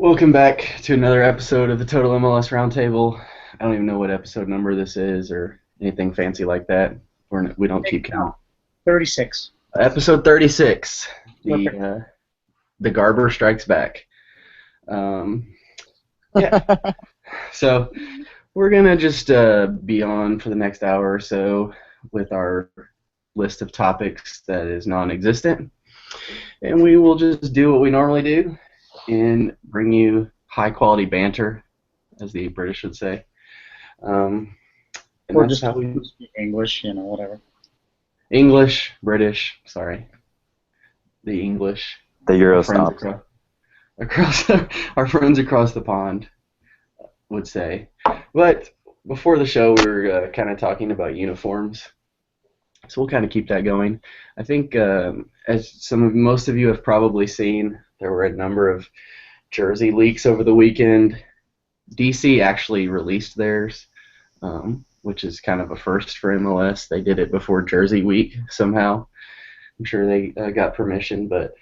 Welcome back to another episode of the Total-MLS Roundtable. I don't even know what episode number this is or anything fancy like that. We don't keep count. 36. Episode 36. Perfect. The Garber Strikes Back. Yeah. So we're gonna just be on for the next hour or so with our list of topics that is non-existent, and we will just do what we normally do and bring you high-quality banter, as the British would say. And Or that's just how we speak English, whatever. English, British, sorry, the English. The Euro Our friends stop. across our friends across the pond would say. But before the show, we were kind of talking about uniforms, so we'll kind of keep that going. I think, as most of you have probably seen, there were a number of jersey leaks over the weekend. DC actually released theirs, which is kind of a first for MLS. They did it before Jersey Week somehow. I'm sure they got permission, but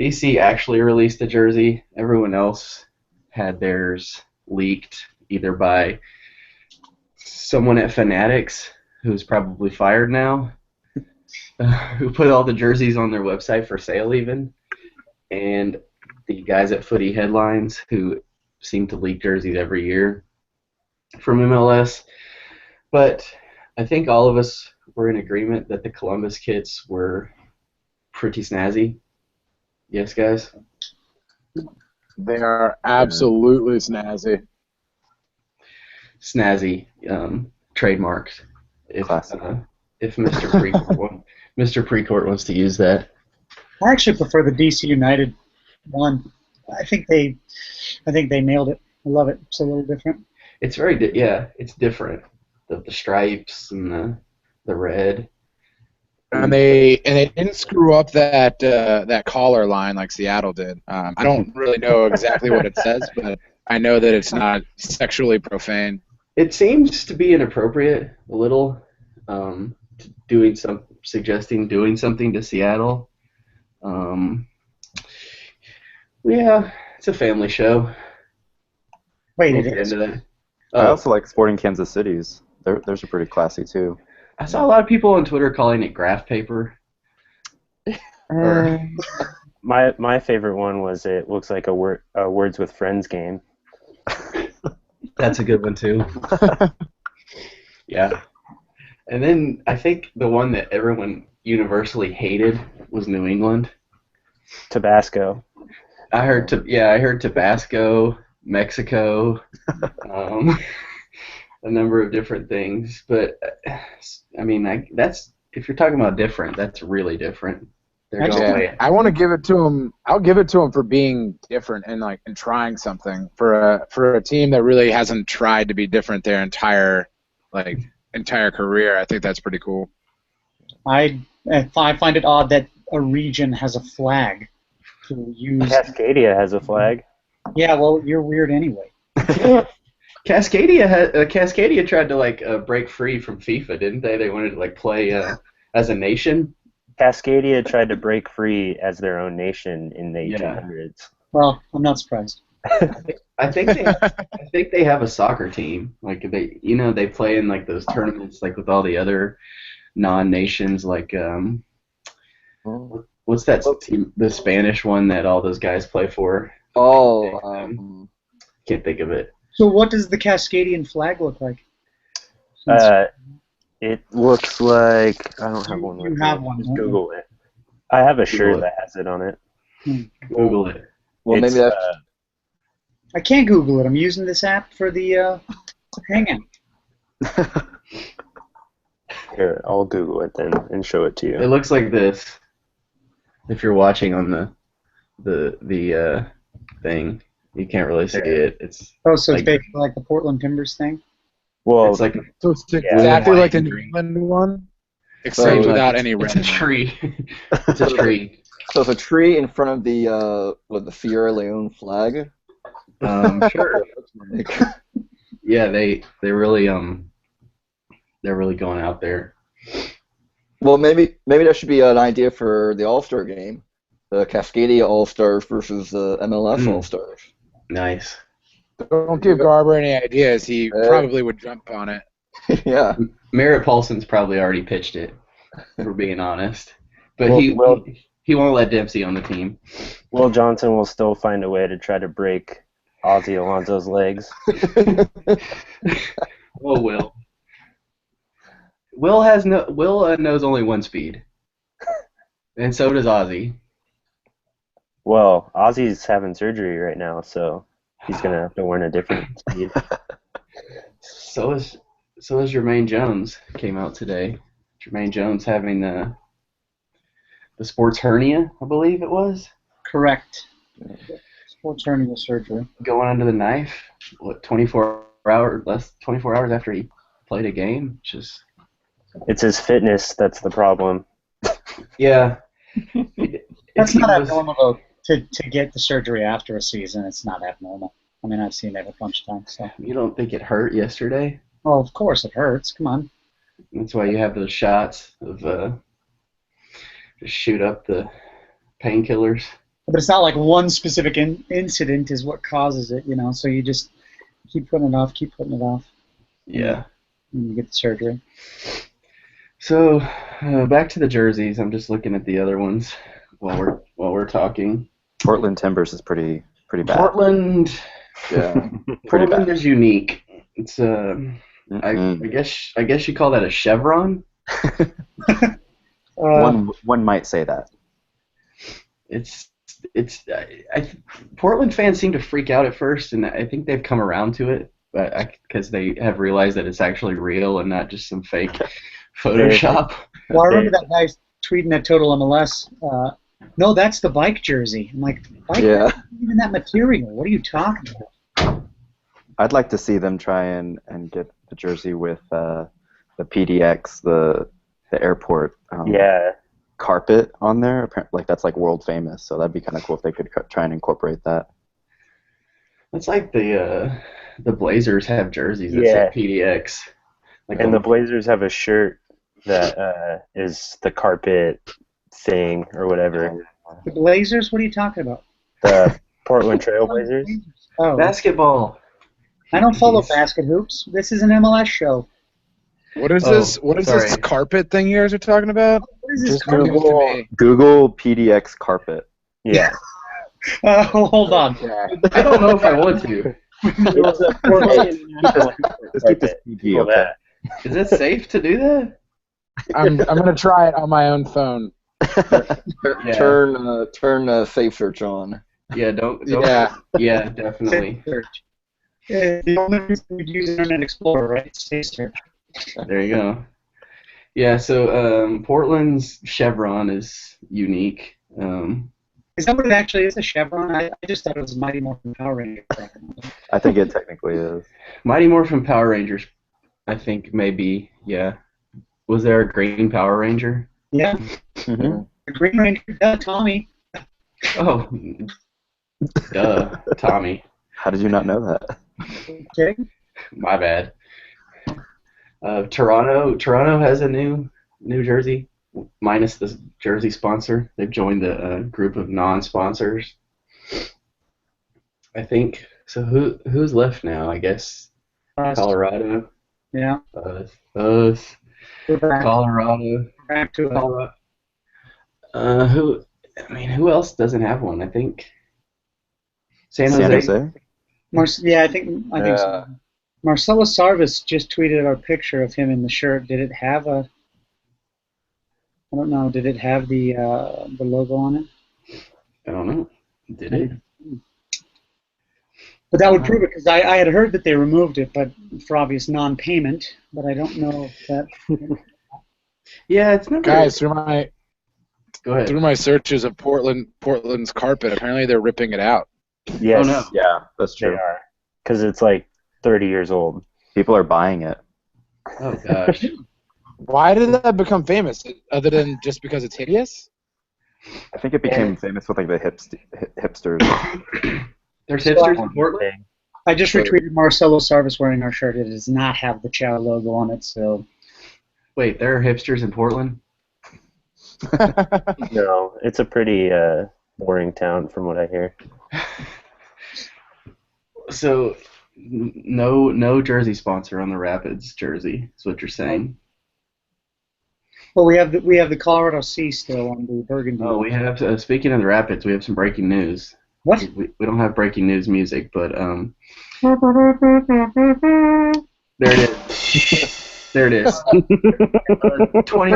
DC actually released the jersey. Everyone else had theirs leaked either by someone at Fanatics, who's probably fired now, who put all the jerseys on their website for sale even, and the guys at Footy Headlines, who seem to leak jerseys every year from MLS. But I think all of us were in agreement that the Columbus kits were pretty snazzy. Yes, guys? They are absolutely snazzy. Snazzy, trademarked. If Mr. Precourt wants to use that. I actually prefer the DC United one. I think they nailed it. I love it. It's a little different. It's very it's different. The stripes and the red. And they didn't screw up that collar line like Seattle did. I don't really know exactly what it says, but I know that it's not sexually profane. It seems to be inappropriate a little, suggesting doing something to Seattle. Yeah, it's a family show. Wait, We'll it get is. into that. I also like Sporting Kansas City's. Theirs are pretty classy too. I saw a lot of people on Twitter calling it graph paper. My favorite one was it looks like a Words with Friends game. That's a good one too. Yeah. And then I think the one that everyone universally hated was New England. Tabasco. I heard Tabasco, Mexico, a number of different things. But I mean, that's if you're talking about different, that's really different. They're going way. I want to give it to them. I'll give it to them for being different and trying something for a team that really hasn't tried to be different their entire career. I think that's pretty cool. I find it odd that a region has a flag to use. Cascadia has a flag. Yeah, well, you're weird anyway. Cascadia tried to break free from FIFA, didn't they? They wanted to play as a nation. Cascadia tried to break free as their own nation in the 1800s. Well, I'm not surprised. I think they have a soccer team. They play in those tournaments with all the other non-nations. What's that team? The Spanish one that all those guys play for. Can't think of it. So what does the Cascadian flag look like? It looks like I don't have one. You have one. Just Google it. I have a shirt that has it on it. Google it. Well, maybe that's. I can't Google it. I'm using this app for the Hangout. Here, I'll Google it then and show it to you. It looks like this. If you're watching on the thing, you can't really see it. It's so it's basically like the Portland Timbers thing. Well, it's like So it's exactly like the New England one, except without any red. It's a tree. It's a tree. So it's a tree in front of the Sierra Leone flag. Sure. Yeah, they're really going out there. Well, maybe that should be an idea for the All-Star game, the Cascadia All-Stars versus the MLS All-Stars. Nice. Don't give Garber any ideas. He probably would jump on it. Yeah. Merritt Paulson's probably already pitched it, if we're being honest. But he won't let Dempsey on the team. Will Johnson will still find a way to try to break Ozzie Alonso's legs. Oh, Will. Will knows only one speed, and so does Ozzy. Well, Ozzie's having surgery right now, so he's gonna have to learn a different speed. So is Jermaine Jones. Came out today. Jermaine Jones having the sports hernia, I believe it was. Correct. Sports hernia surgery. Going under the knife. What 24 hours after he played a game. Just It's his fitness that's the problem. yeah. That's not abnormal to get the surgery after a season. It's not abnormal. I mean, I've seen it a bunch of times. So. You don't think it hurt yesterday? Well, of course it hurts. Come on. That's why you have those shots of just shoot up the painkillers. But it's not like one specific incident is what causes it, you know. So you just keep putting it off. Yeah. And you get the surgery. So back to the jerseys. I'm just looking at the other ones while we're talking. Portland Timbers is pretty bad. Portland, Yeah. Pretty Portland bad. is unique. It's I guess you call that a chevron. One might say that. Portland fans seem to freak out at first, and I think they've come around to it, but because they have realized that it's actually real and not just some fake Photoshop. Well, I remember that guy tweeting at Total-MLS, no, that's the bike jersey. I'm like, bike Yeah. jersey isn't even that material. What are you talking about? I'd like to see them try and get the jersey with the PDX, the airport carpet on there. Like that's like world famous, so that'd be kind of cool if they could try and incorporate that. It's like the Blazers have jerseys that say PDX. And the Blazers have a shirt that is the carpet thing or whatever. The Blazers? What are you talking about? The Portland Trail Blazers. Oh, basketball. I don't follow basket hoops. This is an MLS show. What is this? What is this carpet thing you guys are talking about? What is this Just Google PDX carpet. Yeah. Hold on. I don't know if I want to. It was a Portland Let's keep this PG, okay? Is it safe to do that? I'm gonna try it on my own phone. Yeah. Turn Safe Search on. Yeah, don't. Yeah. Yeah, definitely. Search. The only reason we'd use Internet Explorer, right? Safe search. There you go. Yeah, so Portland's chevron is unique. Is that what it actually is, a chevron? I just thought it was Mighty Morphin Power Rangers. I think it technically is. Mighty Morphin Power Rangers, I think maybe, yeah. Was there a green Power Ranger? Yeah. Mm-hmm. The Green Ranger, Tommy. Oh, duh, Tommy. How did you not know that? Okay. My bad. Toronto has a new jersey, minus the jersey sponsor. They've joined the group of non-sponsors. I think. So who's left now? I guess Colorado. Yeah. Us. We're back. Colorado. We're back to it. Colorado. Who else doesn't have one? I think San Jose. I think so. Marcelo Sarvis just tweeted our picture of him in the shirt. Did it have I don't know. Did it have the logo on it? I don't know. Did it? But that would prove it, because I had heard that they removed it, but for obvious non-payment. But I don't know if that. Yeah, it's never. Guys, Go ahead. through my searches of Portland's carpet, apparently they're ripping it out. Yes. Oh, no. Yeah, that's They true. are. Because it's like 30 years old. People are buying it. Oh gosh. Why did that become famous? Other than just because it's hideous? I think it became famous with like the hipsters. There's hipsters in Portland? I just retweeted Marcelo Sarvis wearing our shirt. It does not have the Chow logo on it, so. Wait, there are hipsters in Portland? No, it's a pretty boring town from what I hear. So no jersey sponsor on the Rapids jersey. Is what you're saying? Well, we have the Colorado Sea still on the burgundy. Oh, we have. Speaking of the Rapids, we have some breaking news. What? We don't have breaking news music, but there it is. There it is. 20.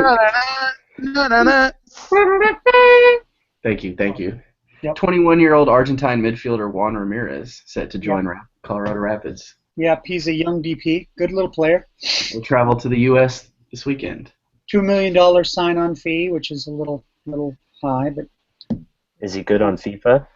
Thank you. Yep. 21-year-old Argentine midfielder Juan Ramirez set to join Colorado Rapids. Yeah, he's a young DP, good little player. Will travel to the U.S. this weekend. $2 million sign-on fee, which is a little high, but Is he good on FIFA?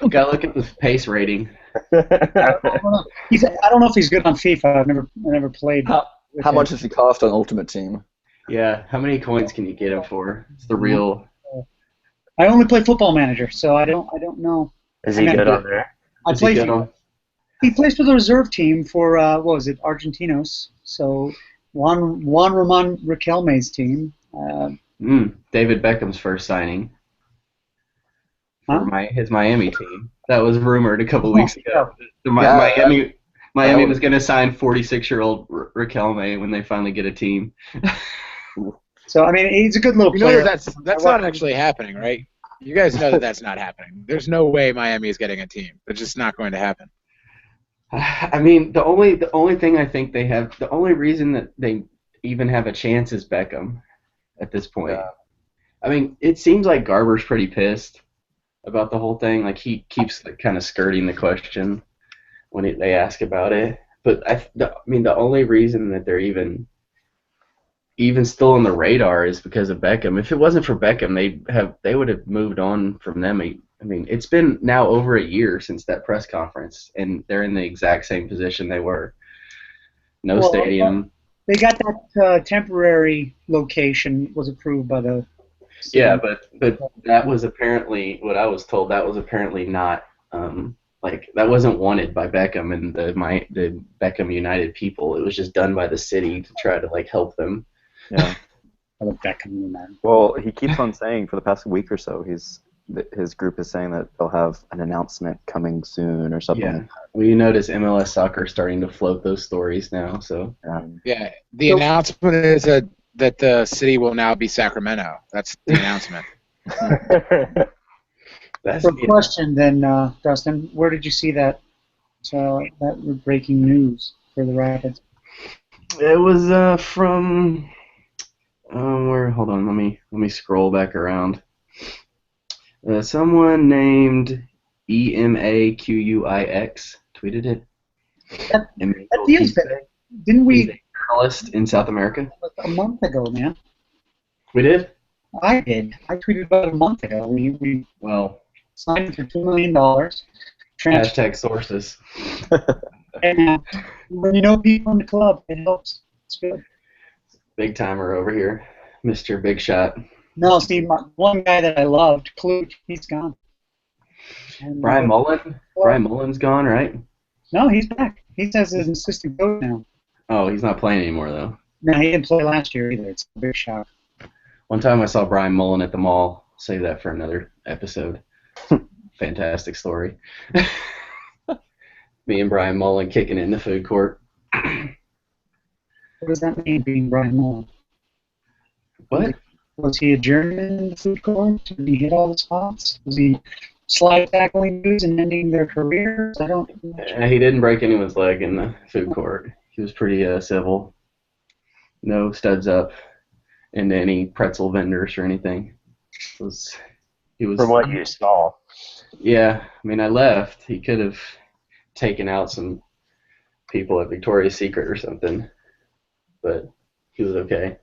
Gotta look at the pace rating. I don't know. I don't know if he's good on FIFA. I never played. How much does he cost on Ultimate Team? Yeah, how many coins can you get him for? It's the real. I only play Football Manager, so I don't know. Is he good on there? He plays for the reserve team for what was it, Argentinos? So Juan Ramon Riquelme's team. David Beckham's first signing. Huh? For his Miami team. That was rumored a couple weeks ago. Yeah. Miami was going to sign 46-year-old Riquelme when they finally get a team. So I mean, he's a good little player. That's not actually happening, right? You guys know that that's not happening. There's no way Miami is getting a team. It's just not going to happen. I mean, the only thing I think they have, the only reason that they even have a chance is Beckham at this point. Yeah. I mean, it seems like Garber's pretty pissed about the whole thing. Like, he keeps kind of skirting the question when they ask about it. But I mean, the only reason that they're even still on the radar is because of Beckham. If it wasn't for Beckham, they would have moved on from them. I mean, it's been now over a year since that press conference, and they're in the exact same position they were. No stadium. They got that temporary location was approved by the city. Yeah, but that was apparently what I was told. That was apparently not that wasn't wanted by Beckham and the Beckham United people. It was just done by the city to try to help them. Yeah. Beckham United. Well, he keeps on saying for the past week or so, his group is saying that they'll have an announcement coming soon or something. Yeah. Well, you notice MLS Soccer starting to float those stories now. So. Yeah. The announcement is that the city will now be Sacramento. That's the announcement. That's a question then, Dustin. Where did you see that breaking news for the Rapids? It was from where? Hold on. Let me scroll back around. Someone named EMAQUIX tweeted it. That feels better. Didn't we? He's a journalist in South America. A month ago, man. We did? I did. I tweeted about a month ago. We signed for $2 million. Hashtag sources. And when you know people in the club, it helps. It's good. Big timer over here, Mr. Big Shot. No, Steve, one guy that I loved, Klute, he's gone. And, Brian Mullen? Brian Mullen's gone, right? No, he's back. He's as an assistant coach now. Oh, he's not playing anymore, though. No, he didn't play last year either. It's a big shock. One time I saw Brian Mullen at the mall. Save that for another episode. Fantastic story. Me and Brian Mullen kicking it in the food court. What does that mean, being Brian Mullen? What? Was he a German in the food court? Did he hit all the spots? Was he slide tackling dudes and ending their careers? He didn't break anyone's leg in the food court. He was pretty civil. No studs up into any pretzel vendors or anything. He was. From what you saw. Yeah, I mean, I left. He could have taken out some people at Victoria's Secret or something, but he was okay.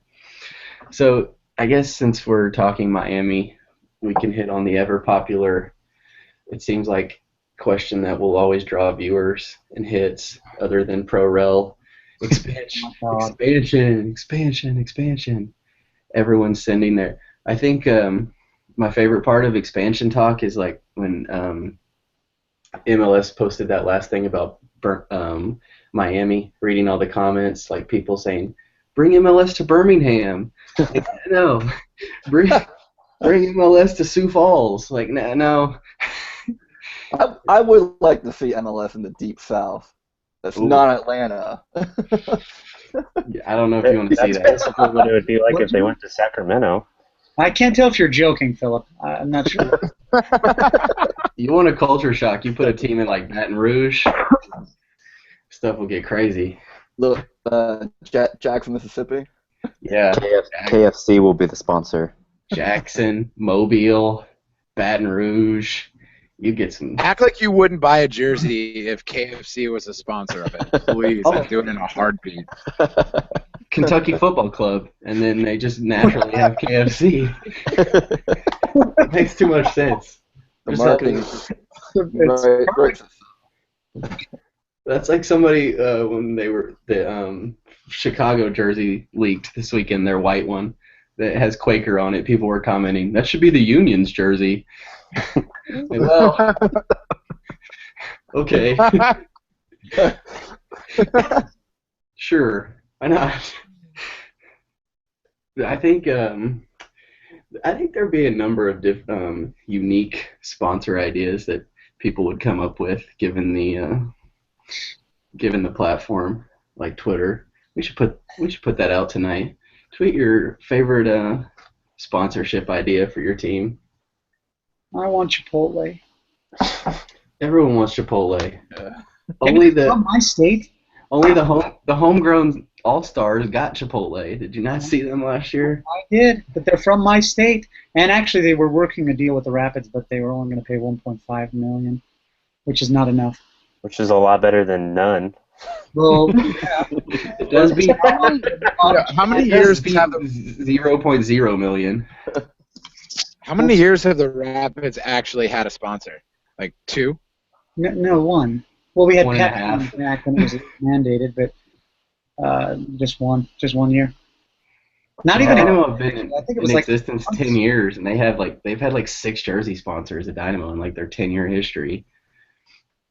So I guess since we're talking Miami, we can hit on the ever-popular, it seems like, question that will always draw viewers and hits other than pro-rel. Expansion, expansion. Everyone's sending their... I think my favorite part of expansion talk is like when MLS posted that last thing about Miami, reading all the comments, like people saying, bring MLS to Birmingham. Like, no, bring MLS to Sioux Falls. Like, no. I would like to see MLS in the Deep South. That's Ooh. not Atlanta. Yeah, I don't know if you want to see That's that. basically what it would be like if they went to Sacramento. I can't tell if you're joking, Philip. I'm not sure. You want a culture shock? You put a team in like Baton Rouge, stuff will get crazy. Look, Jack from Mississippi. Yeah. KFC will be the sponsor. Jackson, Mobile, Baton Rouge. You get some. Act like you wouldn't buy a jersey if KFC was a sponsor of it. Please, I'd do it in a heartbeat. Kentucky Football Club, and then they just naturally have KFC. It makes too much sense. The marketing. Right. That's like somebody when they were the Chicago jersey leaked this weekend, their white one that has Quaker on it. People were commenting that should be the Union's jersey. Well, okay, sure, why not? I think there'd be a number of unique sponsor ideas that people would come up with, given the platform, like Twitter. We should put that out tonight. Tweet your favorite sponsorship idea for your team. I want Chipotle. Everyone wants Chipotle. Only from my state. Only the homegrown All-Stars got Chipotle. Did you not see them last year? I did, but they're from my state. And actually, they were working a deal with the Rapids, but they were only going to pay $1.5 million, which is not enough. Which is a lot better than none. Well, yeah. It does be. How many years have the 0.0 million? How many years have the Rapids actually had a sponsor? Like 2? No, 1. Well, we had 1.5 back when it was mandated, but just one year. Not even. Dynamo have been I think it in was like existence 10 years, and they've had like 6 jersey sponsors at Dynamo in like their 10-year history.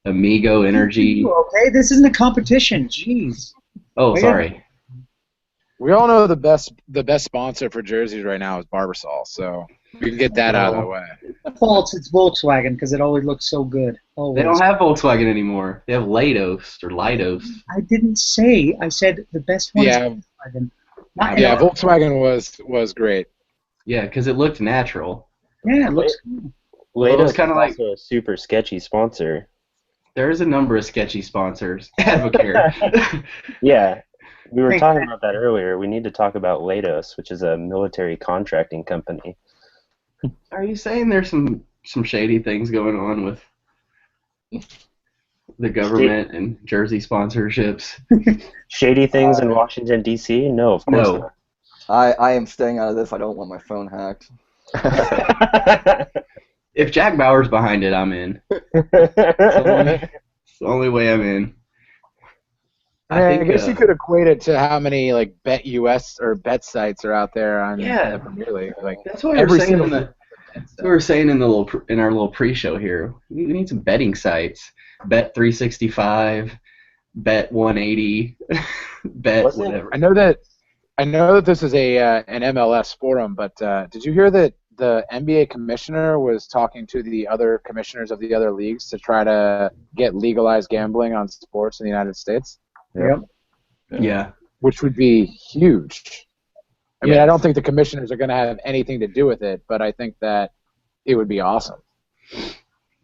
Amigo Energy. Okay, this isn't a competition. Jeez. Oh, sorry. We all know the best sponsor for jerseys right now is Barbasol, so we can get that out of the way. It's Volkswagen because it always looks so good. Always. They don't have Volkswagen anymore. They have Leidos or Leidos. I didn't say. I said the best one is Volkswagen. Volkswagen was great. Yeah, because it looked natural. Yeah, it looks good. Leidos kind of like also a super sketchy sponsor. There's a number of sketchy sponsors. Advocare. Yeah, we were talking about that earlier. We need to talk about Leidos, which is a military contracting company. Are you saying there's some shady things going on with the government and jersey sponsorships? Shady things in Washington, D.C.? No, of course not. I am staying out of this. I don't want my phone hacked. If Jack Bauer's behind it, I'm in. It's the only way I'm in. I guess you could equate it to how many like Bet US or bet sites are out there on the Premier League. Like that's what we were saying in our little pre-show here. We need some betting sites. Bet 365, Bet 180, Bet whatever. I know that this is an MLS forum, but did you hear that the NBA commissioner was talking to the other commissioners of the other leagues to try to get legalized gambling on sports in the United States? Yep. Yeah. Which would be huge. I mean, I don't think the commissioners are going to have anything to do with it, but I think that it would be awesome.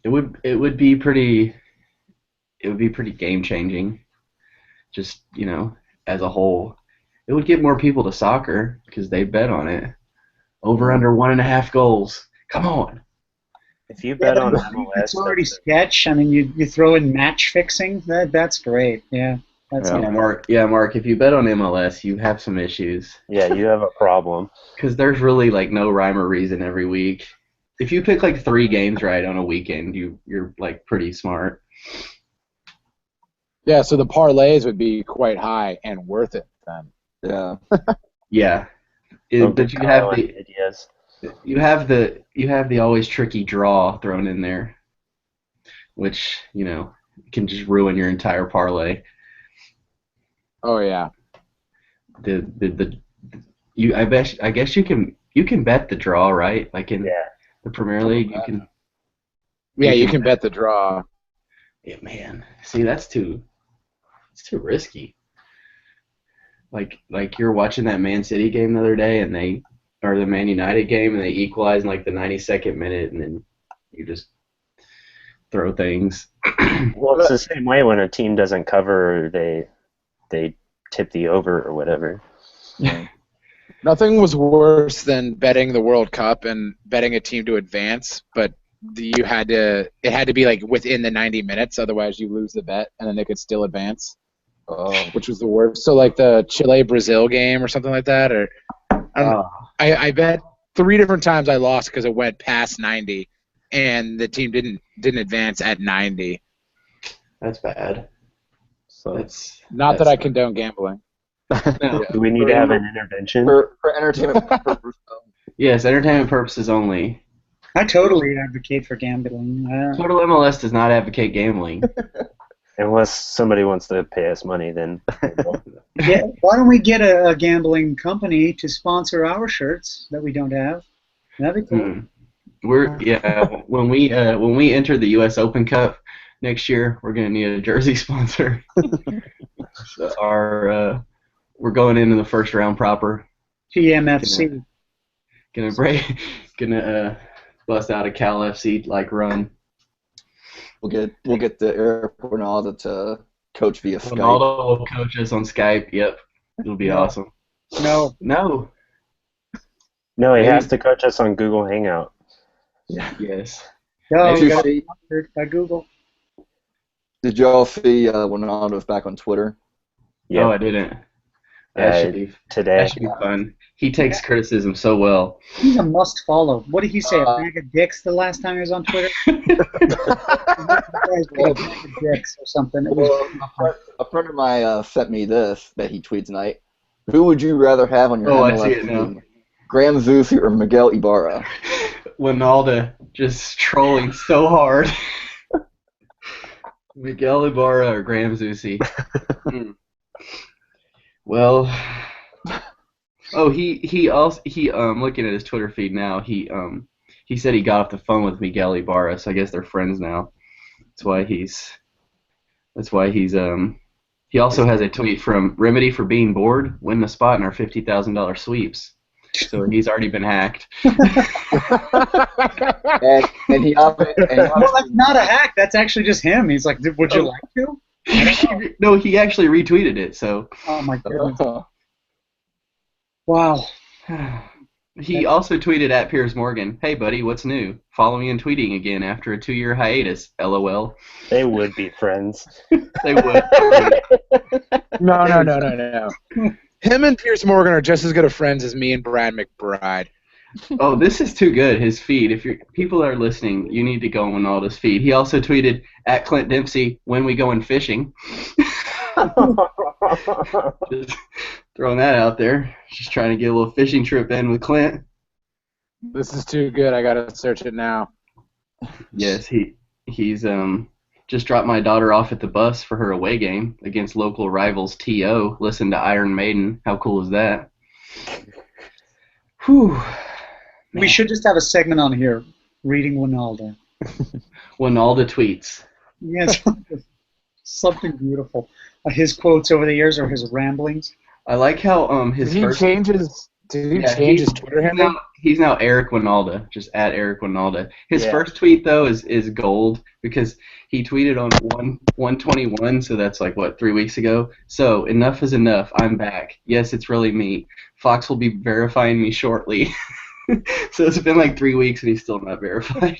It would be pretty game changing. Just, as a whole. It would get more people to soccer because they bet on it. Over under 1.5 goals. Come on. If you bet on MLS, it's already sketch. I mean, you throw in match fixing. That's great. Yeah. Mark. Yeah, Mark. If you bet on MLS, you have some issues. Yeah, you have a problem. Because there's really like no rhyme or reason every week. If you pick like 3 games right on a weekend, you're like pretty smart. Yeah, so the parlays would be quite high and worth it then. Yeah. Yeah. But you have the always tricky draw thrown in there, which can just ruin your entire parlay. Oh yeah. I guess you can bet the draw, right? Like in the Premier League, you can. Yeah, you can bet the draw. Yeah, man. See, it's too risky. Like you're watching that Man City game the other day, or the Man United game, and they equalize in like the 92nd minute, and then you just throw things. Well, it's the same way when a team doesn't cover, they tip the over or whatever. Yeah. Nothing was worse than betting the World Cup and betting a team to advance, but it had to be like within the 90 minutes, otherwise you lose the bet, and then they could still advance. Which was the worst. So like the Chile-Brazil game or something like that, or I bet 3 different times I lost because it went past 90, and the team didn't advance at 90. That's bad. So not that I condone gambling. No. Do we need to have an intervention? For entertainment purposes. Yes, entertainment purposes only. I totally advocate for gambling. Total-MLS does not advocate gambling. Unless somebody wants to pay us money, then. Yeah, why don't we get a gambling company to sponsor our shirts that we don't have? That'd be cool. When we enter the U.S. Open Cup next year, we're gonna need a jersey sponsor. So we're going into the first round proper. TMFC. Gonna bust out a Cal FC like run. We'll get the Eric Ronaldo to coach via Skype. Ronaldo will coach us on Skype. Yep, it'll be awesome. No. No, he has to coach us on Google Hangout. Yeah. Yes. No, Did we you got see- sponsored by Google. Did y'all see Ronaldo's back on Twitter? Yeah. Oh, I didn't. Today. That should be fun. He takes criticism so well. He's a must follow. What did he say? A bag of dicks the last time he was on Twitter? A bag of dicks or something. It was, A friend of mine sent me this that he tweets tonight. Who would you rather have on your Oh, I MLS see it now. team? Graham Zusi or Miguel Ibarra? Ronaldo just trolling so hard. Miguel Ibarra or Graham Zusi. Well, looking at his Twitter feed now. He said he got off the phone with Miguel Ibarra, so I guess they're friends now. That's why he's he also has a tweet from Remedy for being bored, win the spot in our $50,000 sweeps. So he's already been hacked. and he well, that's not a hack. That's actually just him. He's like, would you like to? No, he actually retweeted it. So. Oh my goodness. Wow. He also tweeted at Piers Morgan, "Hey buddy, what's new? Following and tweeting again after a 2-year hiatus. LOL." They would be friends. They would. No. Him and Piers Morgan are just as good of friends as me and Brad McBride. Oh, this is too good. His feed. If people are listening, you need to go on Ronaldo's feed. He also tweeted at Clint Dempsey, "When we going fishing." Just throwing that out there. Just trying to get a little fishing trip in with Clint. This is too good. I gotta search it now. Yes, he's just dropped my daughter off at the bus for her away game against local rivals TO. Listen to Iron Maiden. How cool is that? Whew. We should just have a segment on here, reading Ronaldo. Ronaldo tweets. Yes, something beautiful. His quotes over the years or his ramblings. I like how his Did he first. change his Twitter handle? He's now Eric Ronaldo, just at Eric Ronaldo. His first tweet though is gold because he tweeted on 1/1/21, so that's like what 3 weeks ago. So enough is enough. I'm back. Yes, it's really me. Fox will be verifying me shortly. So it's been like 3 weeks and he's still not verified.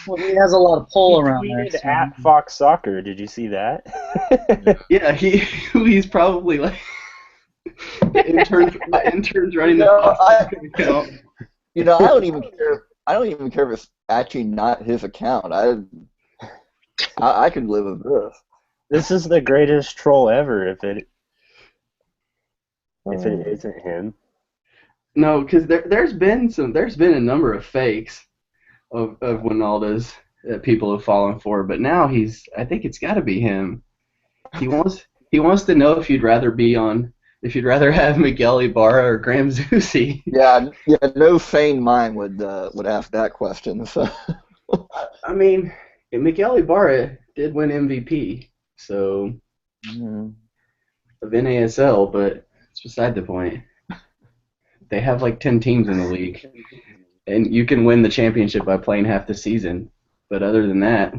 Well, he has a lot of pull around there. Tweeted at Fox Soccer. Did you see that? Yeah, he's probably like interns running the Fox account. I don't even care. I don't even care if it's actually not his account. I could live with this. This is the greatest troll ever. If it isn't him. No, because there's been a number of fakes of Ronaldo's that people have fallen for, but now I think it's got to be him. He wants to know if you'd rather be on if you'd rather have Miguel Ibarra or Graham Zusi. Yeah, no sane mind would ask that question. So. I mean, Miguel Ibarra did win MVP, so of NASL, but it's beside the point. They have like 10 teams in the league, and you can win the championship by playing half the season. But other than that,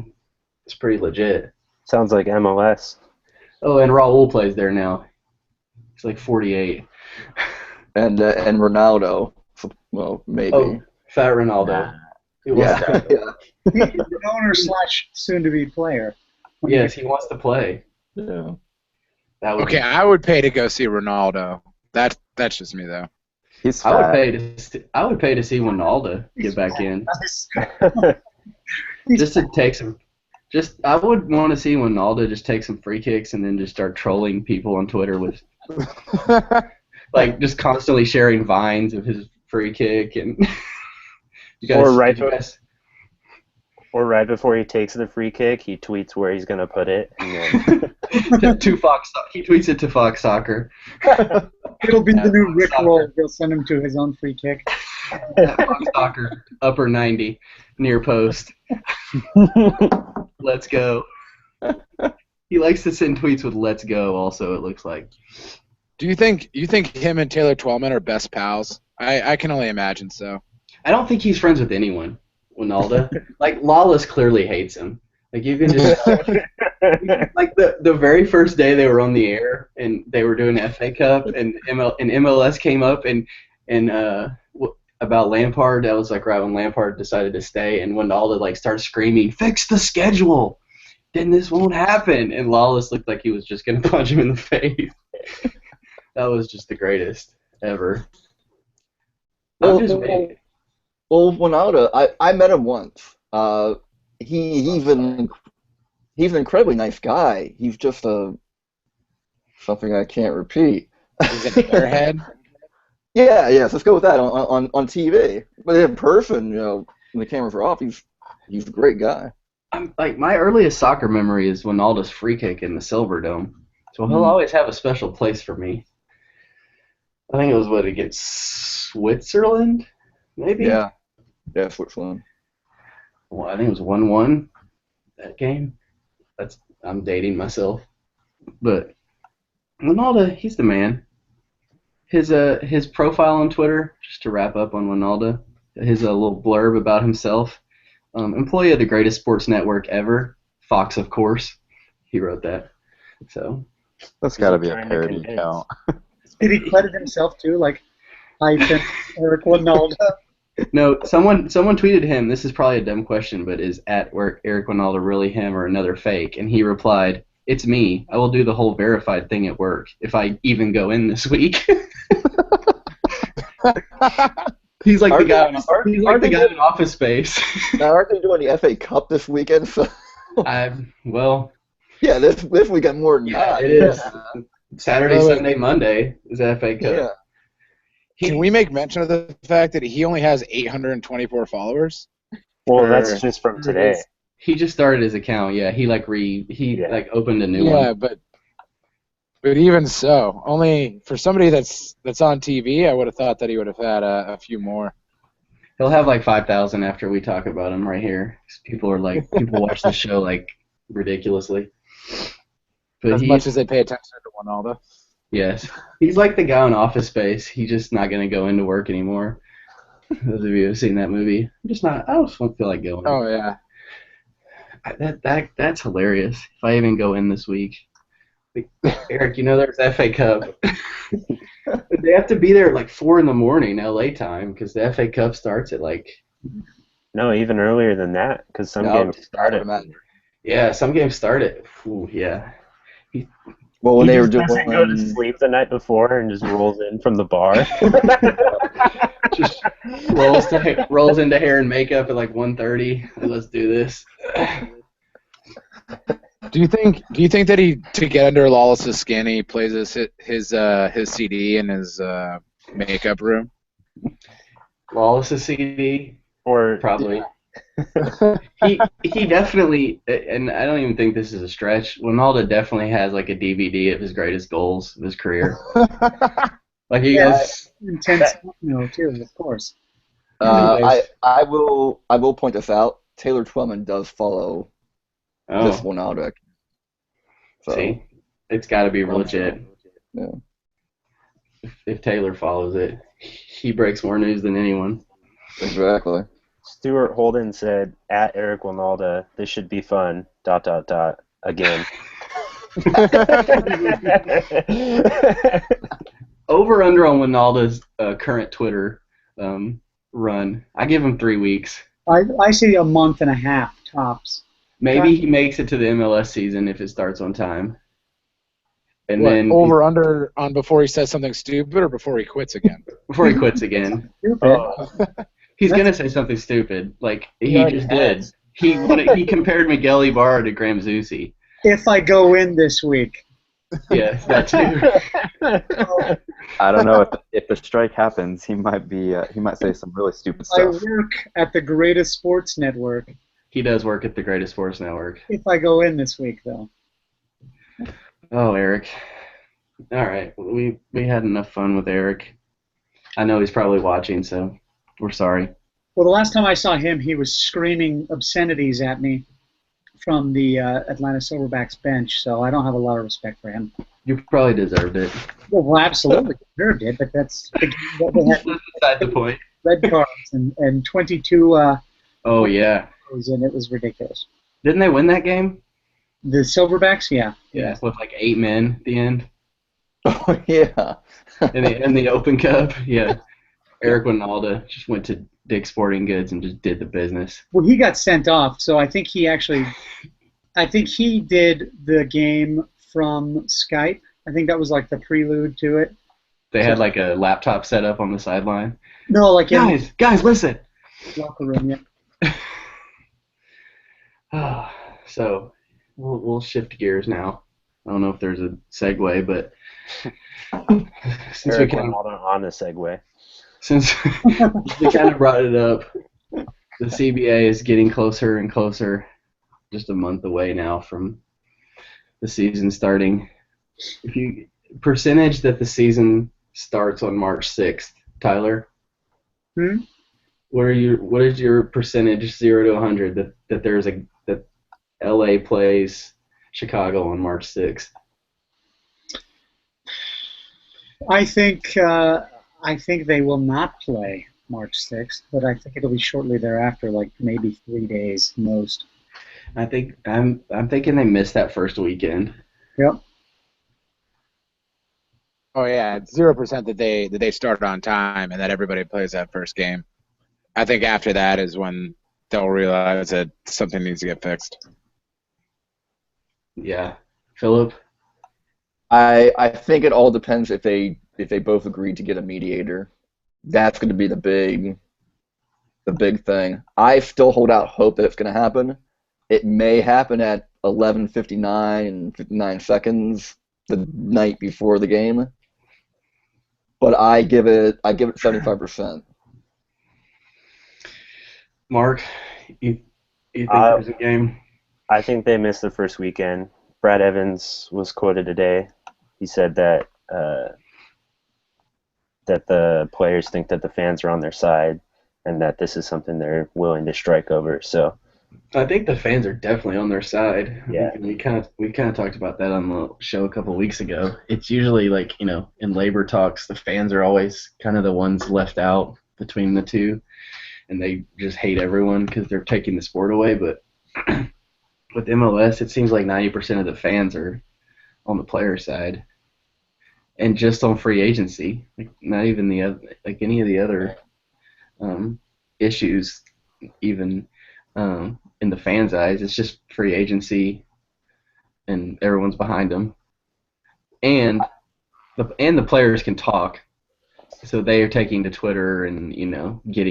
it's pretty legit. Sounds like MLS. Oh, and Raul plays there now. He's like 48. And Ronaldo, well, maybe. Oh, Fat Ronaldo. Yeah. He's an owner / soon-to-be player. Yes, he wants to play. Yeah. Okay, I would pay to go see Ronaldo. That's just me though. He's I fat. would pay to see Ronaldo get back in. Just to take some. I would want to see Ronaldo just take some free kicks and then just start trolling people on Twitter with, like, just constantly sharing vines of his free kick and. Or right before he takes the free kick, he tweets where he's gonna put it. And then... He tweets it to Fox Soccer. It'll be the new Rick Roll. They'll send him to his own free kick. Fox Soccer, upper 90, near post. Let's go. He likes to send tweets with "Let's go." Also, it looks like. Do you think him and Taylor Twellman are best pals? I can only imagine so. I don't think he's friends with anyone, Ronaldo. Like, Lawless clearly hates him. Like, you can just... like, the very first day they were on the air, and they were doing FA Cup, and MLS came up, and about Lampard, that was, like, right when Lampard decided to stay, and Ronaldo, like, started screaming, "Fix the schedule! Then this won't happen!" And Lawless looked like he was just going to punch him in the face. That was just the greatest ever. Well, Ronaldo, I met him once. He's an incredibly nice guy. He's just something I can't repeat. He's an airhead. Yes, let's go with that on TV. But in person, when the cameras are off, he's a great guy. Like, my earliest soccer memory is Ronaldo's free kick in the Silver Dome. So he'll always have a special place for me. I think it was against Switzerland, maybe? Yeah, Switzerland. Well, I think it was 1-1 that game. I'm dating myself. But Ronaldo, he's the man. His profile on Twitter, just to wrap up on Ronaldo, his little blurb about himself. Employee of the greatest sports network ever, Fox, of course. He wrote that. So that's got to be a parody account. Did he credit himself too, like Eric Ronaldo? No, someone tweeted him. This is probably a dumb question, but is @Eric Ronaldo really him or another fake? And he replied, "It's me. I will do the whole verified thing at work if I even go in this week." He's like the guy. He's like the guy in Office Space. Now, aren't they doing the FA Cup this weekend? So. Well. Yeah, this weekend more than that. It is. Saturday, Sunday, Monday is FA Cup. Yeah. Can we make mention of the fact that he only has 824 followers? Well, that's just from today. He just started his account. Yeah, he opened a new one. Yeah, but even so, only for somebody that's on TV, I would have thought that he would have had a few more. He'll have like 5,000 after we talk about him right here. People watch the show like ridiculously. But as much as they pay attention to Ronaldo. Yes. He's like the guy on Office Space. He's just not going to go into work anymore. Those of you who have seen that movie. I just don't feel like going. Oh, yeah. That's hilarious. If I even go in this week. Eric, there's FA Cup. They have to be there at like 4 in the morning LA time because the FA Cup starts at like... No, even earlier than that because some games start at... Yeah, some games start at... Ooh, yeah. Well, when they were doing, go to sleep the night before and just rolls in from the bar. Just rolls into hair and makeup at like 1:30. Let's do this. Do you think that to get under Lawless's skin, he plays his CD in his makeup room? Lawless's CD, or probably. He definitely, and I don't even think this is a stretch. Ronaldo definitely has like a DVD of his greatest goals of his career. Like he has intense, too, of course. I will point this out. Taylor Twellman does follow this Ronaldo. So, see, it's got to be legit. Yeah. If Taylor follows it, he breaks more news than anyone. Exactly. Stuart Holden said, at Eric Ronaldo, this should be fun, ... again. Over under on Ronaldo's current Twitter run. I give him 3 weeks. I say a month and a half tops. Maybe he makes it to the MLS season if it starts on time. And what, then over under on before he says something stupid or before he quits again? Before he quits again. He's gonna say something stupid, like he just did. He compared Miguel Ibarra to Graham Zusi. If I go in this week. Yes, that too. I don't know if the strike happens, he might say some really stupid stuff. I work at the greatest sports network. He does work at the greatest sports network. If I go in this week, though. Oh, Eric. All right, we had enough fun with Eric. I know he's probably watching, so we're sorry. Well, the last time I saw him, he was screaming obscenities at me from the Atlanta Silverbacks bench, so I don't have a lot of respect for him. You probably deserved it. Well, absolutely deserved it, but that's what they had. Beside the point. Red cards and 22. Oh yeah. And it was ridiculous. Didn't they win that game? The Silverbacks, yeah. Yeah, with like 8 men at the end. Oh yeah. in the Open Cup, yeah. Eric Ronaldo just went to Dick's Sporting Goods and just did the business. Well, he got sent off, so I think he did the game from Skype. I think that was like the prelude to it. They had like a laptop set up on the sideline. No, like guys, listen. Locker room, yeah. So we'll shift gears now. I don't know if there's a segue, but since we kind of on the segue, since we kind of brought it up, the CBA is getting closer and closer. Just a month away now from the season starting. If you percentage that the season starts on March 6th, Tyler. What is your percentage 0 to 100 that LA plays Chicago on March 6th? I think they will not play March 6th, but I think it'll be shortly thereafter, like maybe 3 days most. I'm thinking they missed that first weekend. Yep. Oh yeah, it's 0% that they start on time and that everybody plays that first game. I think after that is when they'll realize that something needs to get fixed. Yeah, Philip. I think it all depends if they both agree to get a mediator. That's going to be the big thing. I still hold out hope that it's going to happen. It may happen at 11:59 and 59 seconds the night before the game, but I give it 75%. Mark, you think there's a game? I think they missed the first weekend. Brad Evans was quoted today. He said that that the players think that the fans are on their side and that this is something they're willing to strike over. So I think the fans are definitely on their side. Yeah. We kind of talked about that on the show a couple of weeks ago. It's usually like, in labor talks, the fans are always kind of the ones left out between the two, and they just hate everyone because they're taking the sport away. But with MLS, it seems like 90% of the fans are on the player side, and just on free agency, like not even the other, like any of the other issues, even. In the fans' eyes, it's just free agency, and everyone's behind them, and the players can talk, so they are taking to Twitter and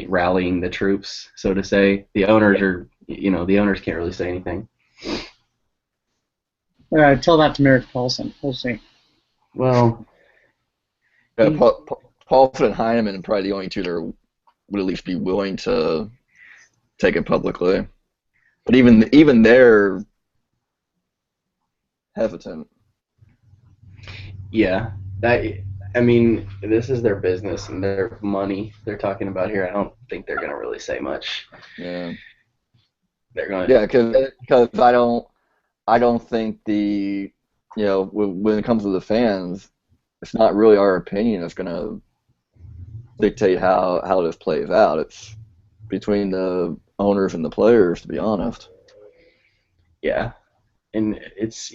rallying the troops, so to say. The owners are, the owners can't really say anything. Tell that to Merrick Paulson. We'll see. Well, Paulson and Heineman are probably the only two that would at least be willing to take it publicly. But even they're hesitant. Yeah, I mean, this is their business and their money they're talking about here. I don't think they're gonna really say much. Yeah. They're gonna. Yeah, because I don't think when it comes to the fans, it's not really our opinion that's gonna dictate how this plays out. It's between the owners and the players, to be honest. Yeah, and it's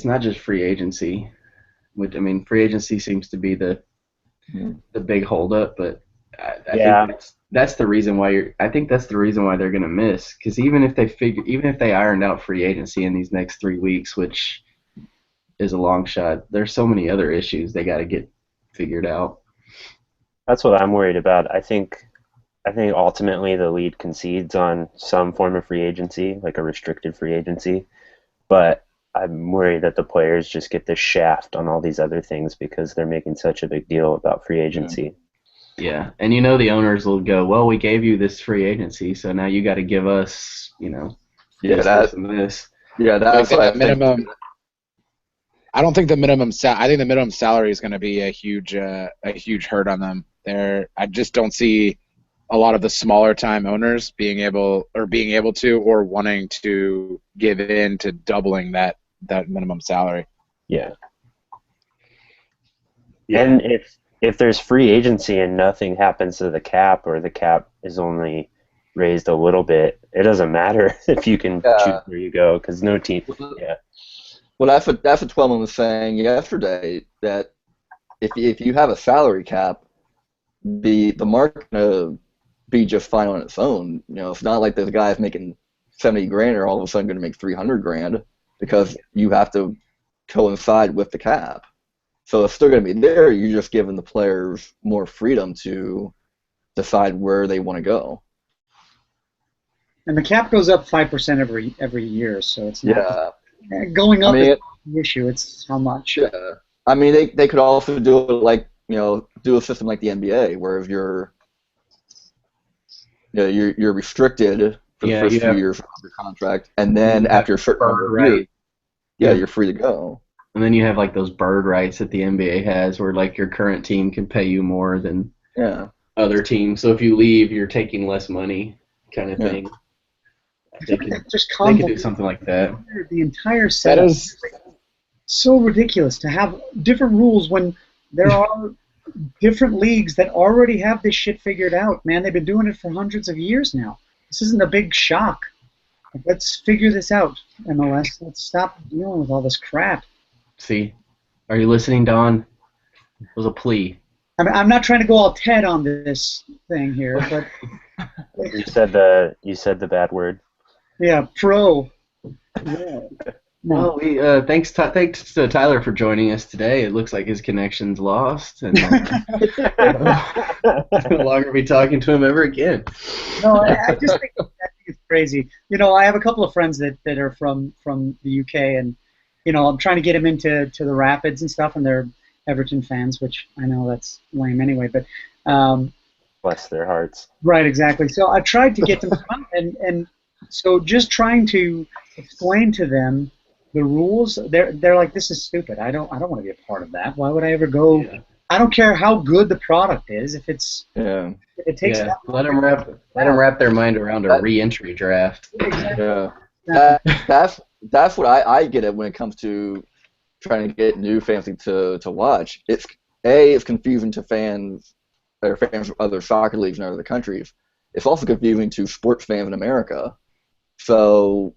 not just free agency. Free agency seems to be the big holdup, but I think that's the reason why I think that's the reason why they're gonna miss. Because even if they ironed out free agency in these next 3 weeks, which is a long shot, there's so many other issues they got to get figured out. That's what I'm worried about. I think ultimately the league concedes on some form of free agency, like a restricted free agency, but I'm worried that the players just get the shaft on all these other things because they're making such a big deal about free agency. Yeah, and the owners will go, well, we gave you this free agency, so now you got to give us, this and this. Yeah, that's like what I minimum. think. I don't think the minimum. I think the minimum salary is going to be a huge hurt on them. I just don't see a lot of the smaller time owners being able to or wanting to give in to doubling that minimum salary. Yeah. And if there's free agency and nothing happens to the cap, or the cap is only raised a little bit, it doesn't matter if you can choose where you go, because no team. Yeah. Well, that's what Twellman was saying yesterday, that if you have a salary cap, the market gonna be just fine on its own. It's not like this guy's making $70,000 or all of a sudden going to make $300,000 because you have to coincide with the cap. So it's still going to be there. You're just giving the players more freedom to decide where they want to go. And the cap goes up 5% every year, so it's not going up. Is the issue. It's how much. Yeah. I mean, they could also do it like do a system like the NBA, where if you're restricted for the first few years of your contract, and then after a certain number of years, you're free to go. And then you have like those bird rights that the NBA has, where like your current team can pay you more than other teams. So if you leave, you're taking less money, kind of thing. They could do something like that. The entire setup is so ridiculous to have different rules when there are different leagues that already have this shit figured out. Man, they've been doing it for hundreds of years now. This isn't a big shock. Let's figure this out, MLS. Let's stop dealing with all this crap. See, are you listening, Don? It was a plea. I'm not trying to go all Ted on this thing here, but you said the bad word. Yeah, pro. Yeah. Well, thanks to Tyler for joining us today. It looks like his connection's lost, and no longer be talking to him ever again. No, I just think it's crazy. I have a couple of friends that are from the UK, and I'm trying to get them into the Rapids and stuff, and they're Everton fans, which I know that's lame anyway, but bless their hearts. Right, exactly. So I tried to get them to come, and so just trying to explain to them the rules, they're like, this is stupid. I don't want to be a part of that. Why would I ever go? Yeah. I don't care how good the product is. If it's it takes that let them wrap their mind around a re-entry draft. Yeah. That's what I get at when it comes to trying to get new fans to watch. It's confusing to fans or fans of other soccer leagues in other countries. It's also confusing to sports fans in America. So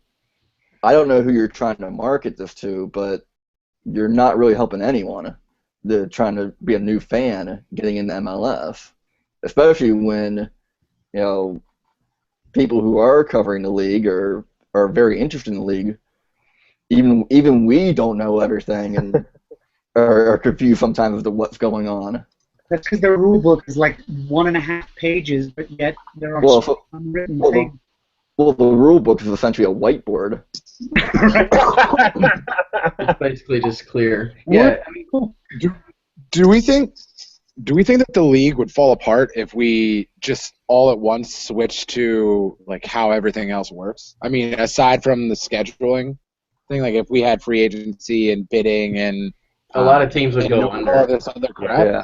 I don't know who you're trying to market this to, but you're not really helping anyone. They're trying to be a new fan getting into MLS, especially when people who are covering the league are very interested in the league. Even we don't know everything and are confused sometimes as to what's going on. That's because their rule book is like 1.5 pages, but yet there are unwritten things. Well, the rule book is essentially a whiteboard. It's basically just clear. Yeah. Do we think do we think that the league would fall apart if we just all at once switch to like how everything else works? I mean, aside from the scheduling thing, like if we had free agency and bidding and a lot of teams would go all under. this other crap. Yeah.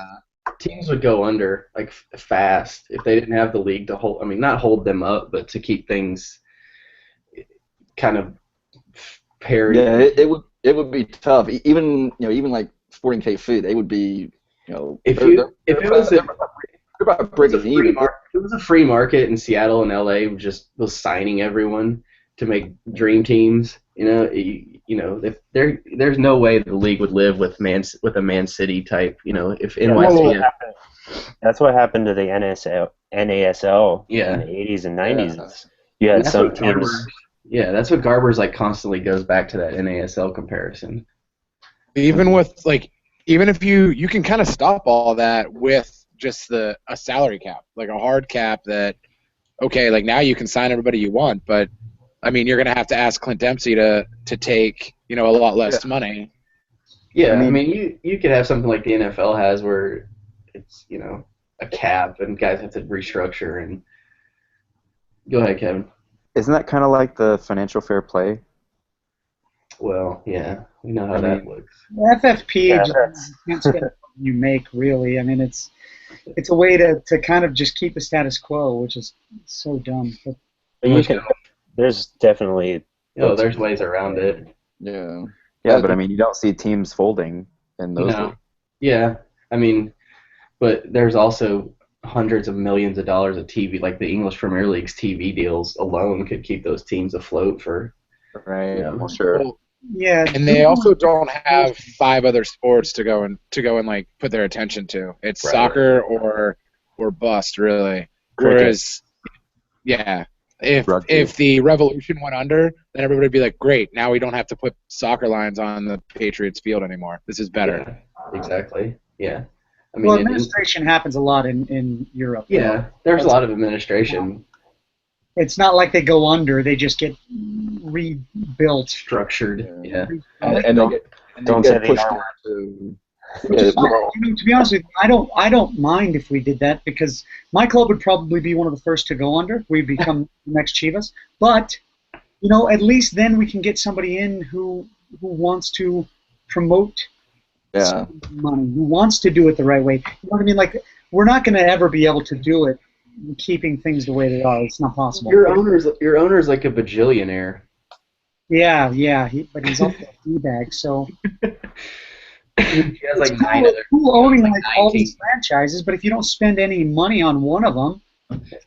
Teams would go under like fast if they didn't have the league to hold. I mean, not hold them up, but to keep things kind of parity. Yeah, it would be tough. Even like Sporting KC, they would be if it was about breaking even. If it was a free market and Seattle and LA just was signing everyone to make dream teams, if there's no way the league would live with a Man City type, if NYC. That's what happened to the NASL in the 80s and 90s. You had some teams. Yeah, that's what Garber's like constantly goes back to that NASL comparison. Even if you can kind of stop all that with just a salary cap, like a hard cap that, okay, like now you can sign everybody you want, but I mean you're gonna have to ask Clint Dempsey to take a lot less money. Yeah, I mean you could have something like the NFL has where it's a cap and guys have to restructure and go ahead, Kevin. Isn't that kind of like the financial fair play? Well, yeah, we know how that looks. The FFP just can't spend what you make, really. I mean, it's a way to kind of just keep the status quo, which is so dumb. But there's definitely there's ways around it. Yeah. Yeah, but I mean, you don't see teams folding in those. No. Yeah, I mean, but there's also hundreds of millions of dollars of TV, like the English Premier League's TV deals alone could keep those teams afloat for. Right. Yeah, well, sure. Yeah, and they also don't have 5 other sports to go and like put their attention to. It's soccer or bust, really. Whereas, if the Revolution went under, then everybody would be like, great, now we don't have to put soccer lines on the Patriots field anymore. This is better. Yeah, exactly. Yeah. I mean, administration happens a lot in Europe. Yeah, there's a lot of administration. It's not like they go under; they just get rebuilt, structured. Yeah, and don't get pushed to be honest with you, I don't mind if we did that because my club would probably be one of the first to go under. We'd become the next Chivas, but at least then we can get somebody in who wants to promote. Money. Who wants to do it the right way? You know what I mean? Like, we're not going to ever be able to do it keeping things the way they are. It's not possible. Your owner's like a bajillionaire. Yeah, but he's also a D-bag, so. He has like 9 other. Who owning like all these franchises? But if you don't spend any money on one of them.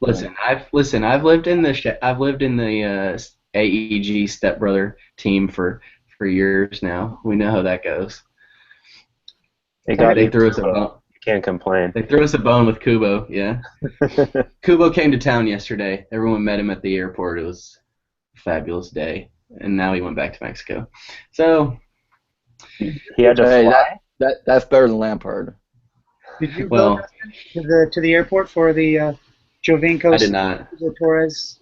Listen, I've lived in the AEG stepbrother team for years now. We know how that goes. They threw us a bone. You can't complain. They threw us a bone with Kubo, yeah. Kubo came to town yesterday. Everyone met him at the airport. It was a fabulous day. And now he went back to Mexico. So he had to fly? That's better than Lampard. Did you go to the airport for the Jovinko? I did not. Torres?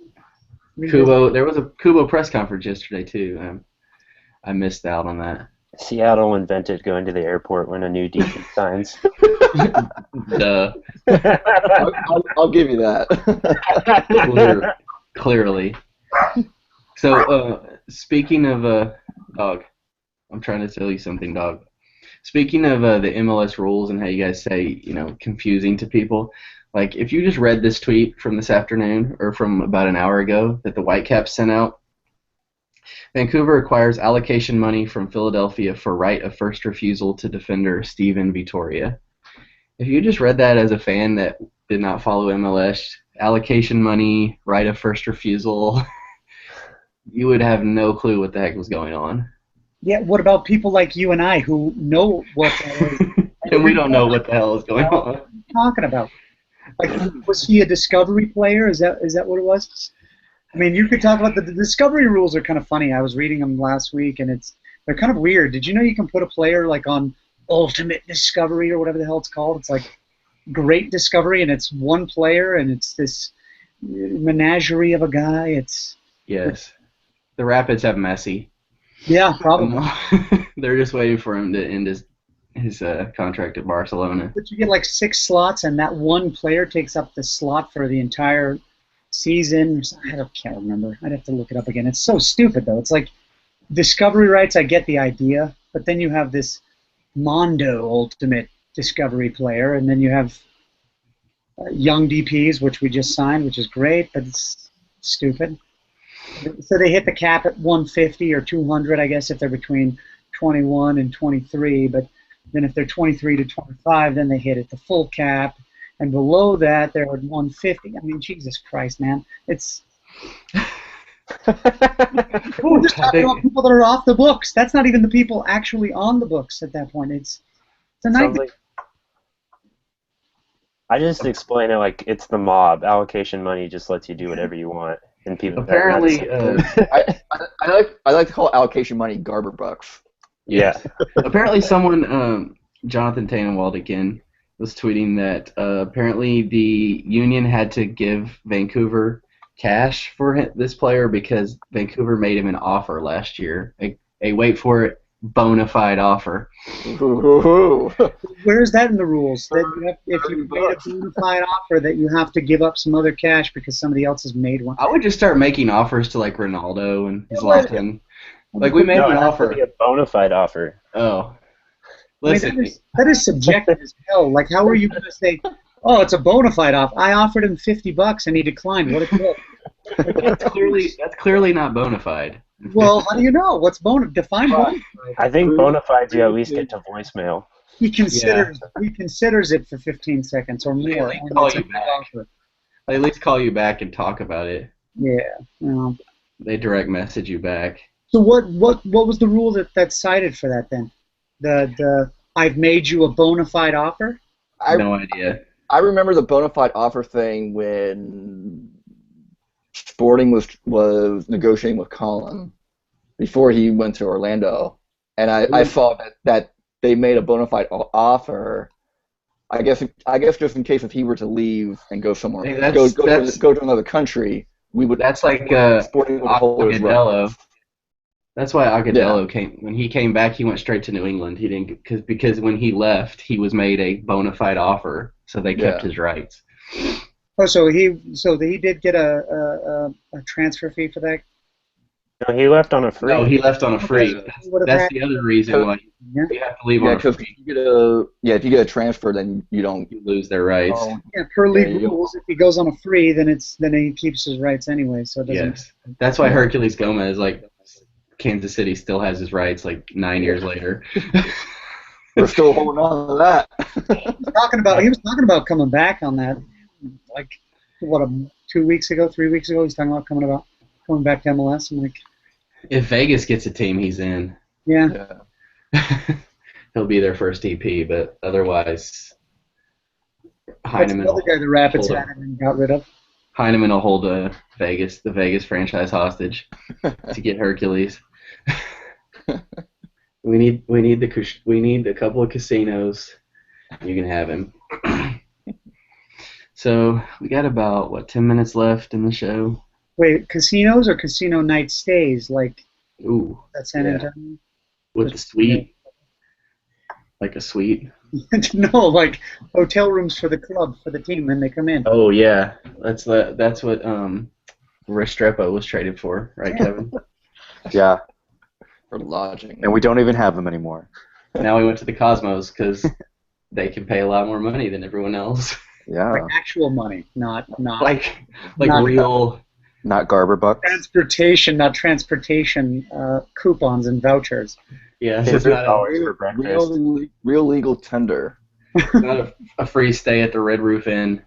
Kubo, there was a Kubo press conference yesterday too. I missed out on that. Seattle invented going to the airport when a new DP signs. Duh. I'll give you that. Clearly. So, speaking of dog, I'm trying to tell you something, dog. Speaking of the MLS rules and how you guys say, confusing to people, like if you just read this tweet from this afternoon or from about an hour ago that the Whitecaps sent out, Vancouver acquires allocation money from Philadelphia for right of first refusal to defender Steven Vittoria. If you just read that as a fan that did not follow MLS, allocation money, right of first refusal, you would have no clue what the heck was going on. Yeah, what about people like you and I who know what and we don't know what the hell is going on. What are you talking about? Like, was he a Discovery player? Is that what it was? I mean, you could talk about the Discovery rules are kind of funny. I was reading them last week, and they're kind of weird. Did you know you can put a player like on Ultimate Discovery or whatever the hell it's called? It's like Great Discovery, and it's one player, and it's this menagerie of a guy. Yes. The Rapids have Messi. Yeah, probably. They're just waiting for him to end his contract at Barcelona. But you get like 6 slots, and that one player takes up the slot for the entire season. Can't remember. I'd have to look it up again. It's so stupid, though. It's like discovery rights, I get the idea, but then you have this Mondo Ultimate Discovery player, and then you have young DPs, which we just signed, which is great, but it's stupid. So they hit the cap at 150 or 200, I guess, if they're between 21 and 23, but then if they're 23 to 25, then they hit at the full cap, and below that they're at 150. I mean, Jesus Christ, man. It's... We're just talking about people that are off the books. That's not even the people actually on the books at that point. It's a nightmare. Like, I just explain it like it's the mob. Allocation money just lets you do whatever you want, and people apparently. I like to call allocation money Garber bucks. Yeah. Apparently, someone, Jonathan Tannenwald again, was tweeting that apparently the Union had to give Vancouver cash for this player because Vancouver made him an offer last year. A wait for it, bona fide offer. Where is that in the rules? That you have, if you made a bona fide offer, that you have to give up some other cash because somebody else has made one. I would just start making offers to like Ronaldo and Zlatan. Like we made an offer. A bona fide offer. Oh, listen. I mean, that is subjective as hell. Like, how are you going to say, "Oh, it's a bona fide offer"? I offered him $50 and he declined. What a dick! That's clearly not bona fide. Well, how do you know? What's define bona fide? I think bona fides you at least get to voicemail. He considers it for 15 seconds or more. They at least call you back and talk about it. Yeah. They direct message you back. So what was the rule that's cited for that then? The I've made you a bona fide offer? No idea. I remember the bona fide offer thing when Sporting was negotiating with Colin before he went to Orlando, and I saw that they made a bona fide offer. I guess just in case if he were to leave and go somewhere, go to another country, we would. That's like Sporting would hold his Agudelo. That's why Agudelo came. When he came back, he went straight to New England. He didn't because when he left, he was made a bona fide offer, so they kept his rights. Oh, so he did get a transfer fee for that? No, he left on a free. No, he left on a free. That's the other reason why you have to leave on a free. If you get a transfer, then you lose their rights. Yeah, per league rules, if he goes on a free, then he keeps his rights anyway. So it doesn't. Yes, that's why Herculez Gomez, like Kansas City, still has his rights like 9 years later. We're still holding on to that. He was talking about coming back on that, like 2 weeks ago, 3 weeks ago. He's talking about coming back to MLS. I'm like, if Vegas gets a team, he's in. Yeah. He'll be their first EP, but otherwise, Heineman. That's the other guy the Rapids had and got rid of. Heineman will hold the Vegas franchise hostage to get Hercules. We need a couple of casinos. You can have him. So we got about 10 minutes left in the show. Wait, casinos or casino night stays like? Ooh, that's San Antonio. With a suite, like a suite. No, like hotel rooms for the club for the team when they come in. Oh yeah, that's what Restrepo was traded for, right, Kevin? Yeah. For lodging. And we don't even have them anymore. Now we went to the Cosmos because they can pay a lot more money than everyone else. Yeah. Like actual money, not like real. Not Garber bucks. Transportation coupons and vouchers. Yeah, it's not real legal tender. Not a free stay at the Red Roof Inn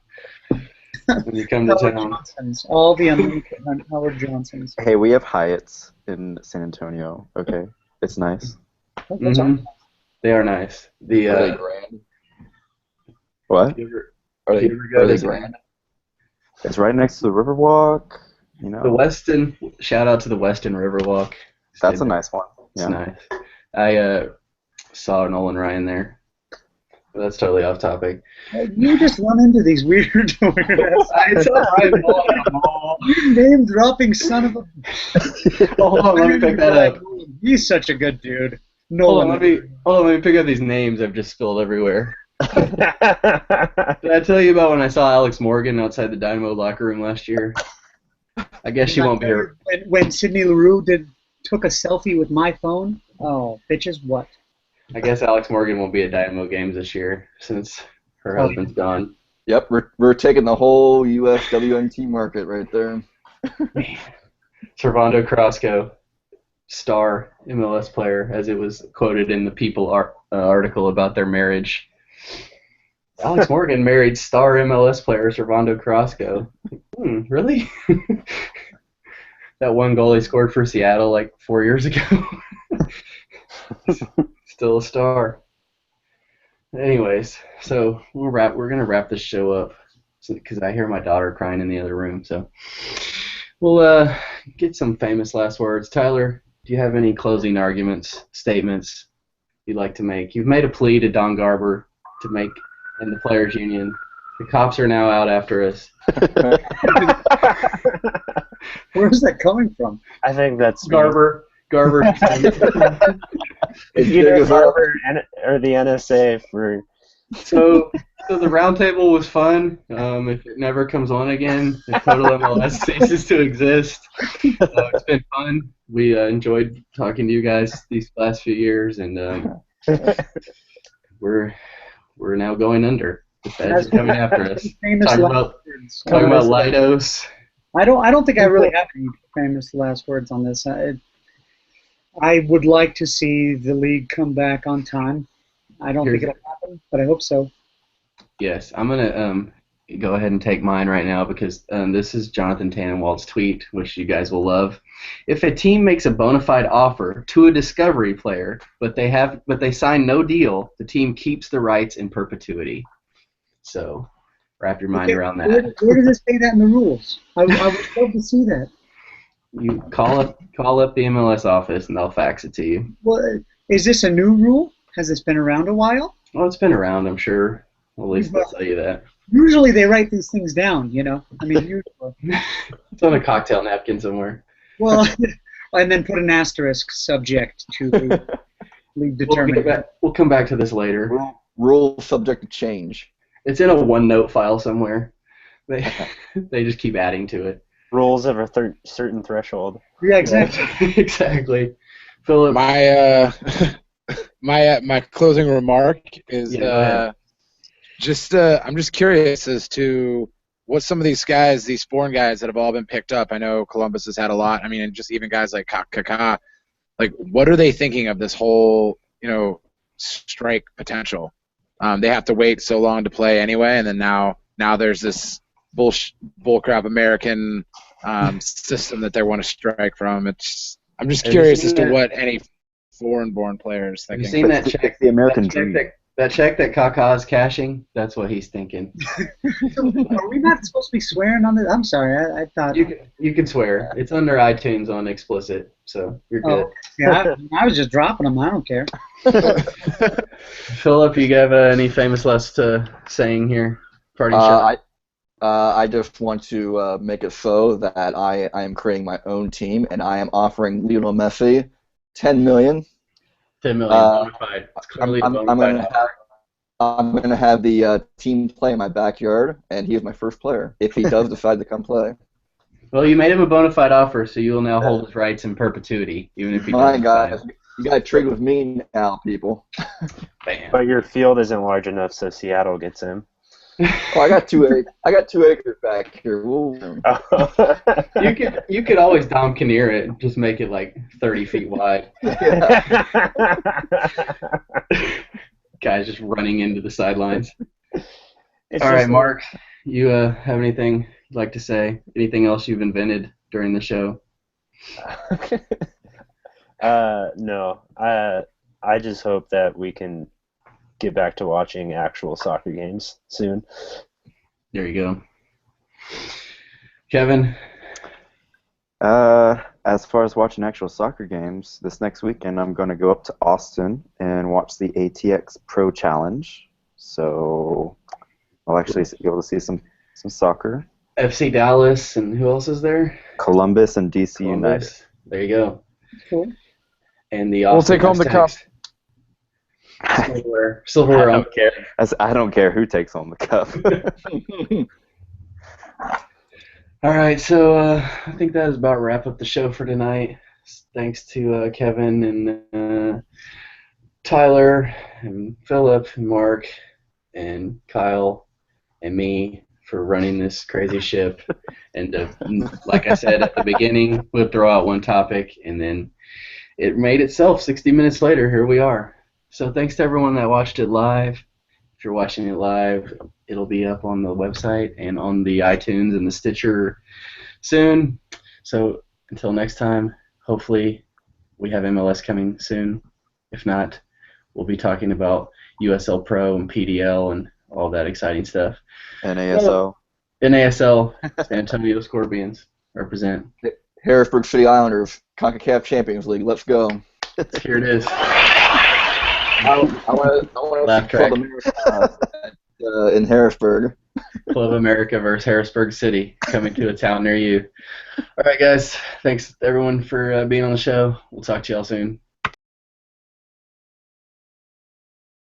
when you come to town. Johnsons, all the American Howard Johnsons. Hey, we have Hyatts in San Antonio. Okay, it's nice. Mm-hmm. They are nice. Are they grand? What? Are they grand? It's right next to the Riverwalk. You know. The Weston. Shout out to the Weston Riverwalk. That's a nice one. It's nice. I saw Nolan Ryan there. But that's totally off topic. You just run into these weird It's all right. You name dropping son of a. Hold on, let me pick that up. He's such a good dude. Hold on, let me pick up these names I've just spilled everywhere. Did I tell you about when I saw Alex Morgan outside the Dynamo locker room last year? I guess she won't be here. When Sidney LaRue took a selfie with my phone? Oh, bitches, what? I guess Alex Morgan won't be at Dynamo games this year since her husband's gone. Yep, we're taking the whole U.S. WNT market right there. Servando Carrasco, star MLS player, as it was quoted in the People article about their marriage. Alex Morgan married star MLS player Servando Carrasco. Really? That one goal he scored for Seattle like 4 years ago. Still a star. Anyways, so we're gonna wrap this show up because I hear my daughter crying in the other room. So we'll get some famous last words. Tyler, do you have any closing statements you'd like to make? You've made a plea to Don Garber to make in the Players Union. The cops are now out after us. Where's that coming from? I think that's Garber. Either Garber or the NSA for. So the roundtable was fun. If it never comes on again, if Total-MLS ceases to exist, it's been fun. We enjoyed talking to you guys these last few years, and we're now going under. The feds are coming after us. Talking about Lidos. I don't think I really have any famous last words on this. I would like to see the league come back on time. I don't think it'll happen, but I hope so. Yes, I'm going to go ahead and take mine right now because this is Jonathan Tannenwald's tweet, which you guys will love. If a team makes a bona fide offer to a discovery player, but they sign no deal, the team keeps the rights in perpetuity. So wrap your mind around that. Where does it say that in the rules? I would love to see that. You call up the MLS office and they'll fax it to you. Well, is this a new rule? Has this been around a while? Well, it's been around, I'm sure. Well, at least they'll tell you that. Usually they write these things down, you know. I mean, usually. It's on a cocktail napkin somewhere. Well, and then put an asterisk subject to league determined. We'll come back to this later. Rule subject to change. It's in a OneNote file somewhere. They just keep adding to it. Rules of a certain threshold. Yeah, exactly. Exactly. Philip, my closing remark is I'm just curious as to what some of these guys, these foreign guys that have all been picked up. I know Columbus has had a lot. I mean, and just even guys like Kaká, like what are they thinking of this whole strike potential? They have to wait so long to play anyway, and then now there's this bullcrap American system that they want to strike from. I'm just curious as to what any foreign-born players thinking. Have you seen that check? The American dream. That check that Kaká is cashing, that's what he's thinking. Are we not supposed to be swearing on this? I'm sorry, I thought... You can swear. It's under iTunes on explicit, so you're good. Yeah, I was just dropping them. I don't care. Philip, you have any famous last saying here? Party shot. I just want to make it so that I am creating my own team, and I am offering Lionel Messi $10 million. $10 million. Bonafide. It's clearly I'm going to have the team play in my backyard, and he is my first player if he does decide to come play. Well, you made him a bona fide offer, so you will now hold his rights in perpetuity, even if he doesn't guys, you got to trade with me now, people. Bam. But your field isn't large enough, so Seattle gets him. Oh, I got 2 acres back here. You could always Dom Kinnear it, just make it like 30 feet wide. Guys just running into the sidelines. All right, Mark, you have anything you'd like to say? Anything else you've invented during the show? No. I just hope that we can get back to watching actual soccer games soon. There you go. Kevin? As far as watching actual soccer games, this next weekend I'm going to go up to Austin and watch the ATX Pro Challenge. So I'll actually be able to see some soccer. FC Dallas, and who else is there? Columbus and DC United. There you go. Cool. And the We'll take home the cup. Silverware on. I don't care who takes home the cup. All right, so I think that is about wrap up the show for tonight. Thanks to Kevin and Tyler and Philip and Mark and Kyle and me for running this crazy ship. And like I said at the beginning, we'll throw out one topic, and then it made itself 60 minutes later. Here we are. So thanks to everyone that watched it live. If you're watching it live, it'll be up on the website and on the iTunes and the Stitcher soon. So until next time, hopefully we have MLS coming soon. If not, we'll be talking about USL Pro and PDL and all that exciting stuff. NASL. NASL, San Antonio Scorpions represent. Harrisburg City Islanders, CONCACAF Champions League. Let's go. Here it is. I want to Club America in Harrisburg. Club America versus Harrisburg City coming to a town near you. All right, guys. Thanks, everyone, for being on the show. We'll talk to y'all soon.